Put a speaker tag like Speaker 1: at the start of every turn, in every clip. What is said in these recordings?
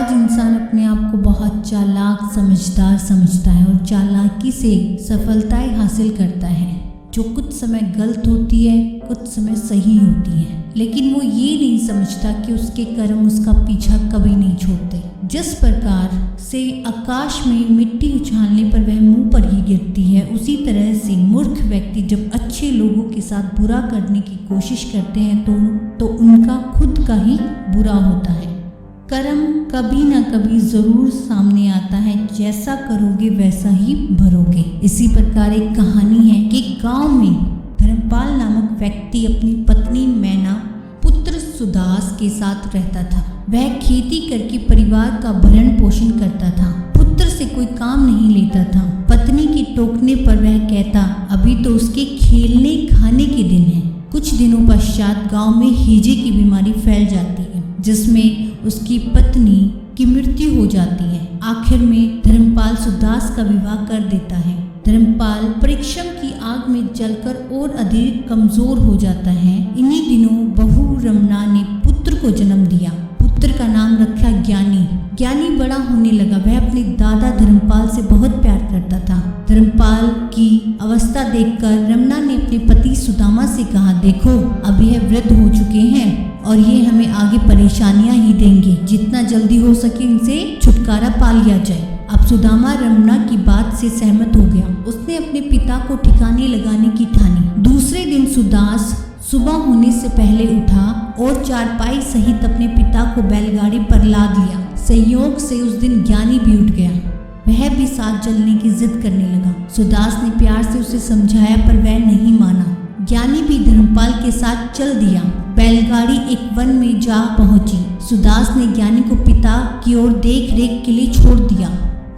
Speaker 1: आज इंसान अपने आप को बहुत चालाक समझदार समझता है और चालाकी से सफलताएं हासिल करता है। जो कुछ समय गलत होती है, कुछ समय सही होती है, लेकिन वो ये नहीं समझता कि उसके कर्म उसका पीछा कभी नहीं छोड़ते। जिस प्रकार से आकाश में मिट्टी उछालने पर वह मुंह पर ही गिरती है, उसी तरह से मूर्ख व्यक्ति जब अच्छे लोगों के साथ बुरा करने की कोशिश करते हैं तो उनका खुद का ही बुरा होता है। कर्म कभी ना कभी जरूर सामने आता है, जैसा करोगे वैसा ही भरोगे। इसी प्रकार एक कहानी है कि गांव में धर्मपाल नामक व्यक्ति अपनी पत्नी मैना, पुत्र सुदास के साथ रहता था। वह खेती करके परिवार का भरण पोषण करता था। पुत्र से कोई काम नहीं लेता था। पत्नी के टोकने पर वह कहता, अभी तो उसके खेलने खाने के दिन है। कुछ दिनों पश्चात गांव में हैजे की बीमारी फैल जाती है, जिसमें उसकी पत्नी की मृत्यु हो जाती है। आखिर में धर्मपाल सुदास का विवाह कर देता है। धर्मपाल परिश्रम की आग में जलकर और अधिक कमजोर हो जाता है। इन्हीं दिनों बहू रमना ने पुत्र को जन्म दिया। पुत्र का नाम रखा ज्ञानी। ज्ञानी बड़ा होने लगा। वह अपने दादा धर्मपाल से बहुत प्यार करता था। धर्मपाल की अवस्था देखकर रमना ने अपने पति सुदामा से कहा, देखो अब यह वृद्ध हो चुके हैं और ये हमें आगे परेशानियां ही देंगे। जितना जल्दी हो सके इनसे छुटकारा पा लिया जाए। अब सुदामा रमना की बात से सहमत हो गया। उसने अपने पिता को ठिकाने लगाने की ठानी। दूसरे दिन सुदास सुबह होने से पहले उठा और चारपाई सहित अपने पिता को बैलगाड़ी पर लाद लिया। संयोग से उस दिन ज्ञानी भी उठ गया। वह भी साथ चलने की जिद करने लगा। सुदास ने प्यार से उसे समझाया पर वह नहीं माना। ज्ञानी भी धर्मपाल के साथ चल दिया। बैलगाड़ी एक वन में जा पहुंची। सुदास ने ज्ञानी को पिता की ओर देख रेख के लिए छोड़ दिया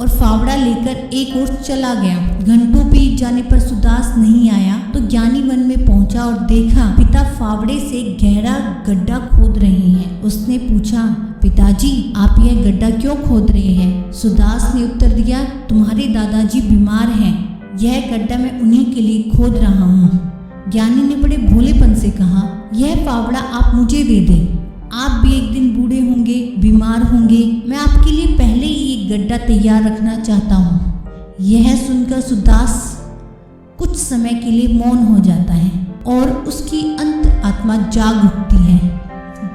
Speaker 1: और फावड़ा लेकर एक ओर चला गया। घंटों बीत जाने पर सुदास नहीं आया तो ज्ञानी वन में पहुंचा और देखा पिता फावड़े से गहरा गड्ढा खोद रहे हैं। उसने पूछा, पिताजी आप यह गड्ढा क्यों खोद रहे हैं? सुदास ने उत्तर दिया, तुम्हारे दादाजी बीमार हैं, यह गड्ढा मैं उन्हीं के लिए खोद रहा हूँ। ज्ञानी ने बड़े भोलेपन से कहा, यह फावड़ा आप मुझे दे दें। आप भी एक दिन बूढ़े होंगे, बीमार होंगे, मैं आपके लिए पहले ही एक गड्ढा तैयार रखना चाहता हूँ। यह सुनकर सुदास कुछ समय के लिए मौन हो जाता है और उसकी अंत आत्मा जाग उठती है।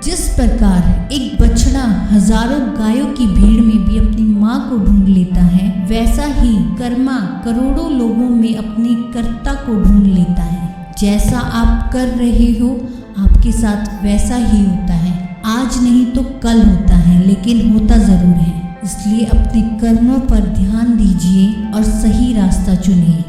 Speaker 1: जिस प्रकार एक बछड़ा हजारों गायों की भीड़ में भी अपनी माँ को ढूंढ लेता है, वैसा ही कर्मा करोड़ों लोगों में अपनी कर्ता को ढूंढ लेता है। जैसा आप कर रहे हो आपके साथ वैसा ही होता है। आज नहीं तो कल होता है, लेकिन होता जरूर है। इसलिए अपने कर्मों पर ध्यान दीजिए और सही रास्ता चुनिए।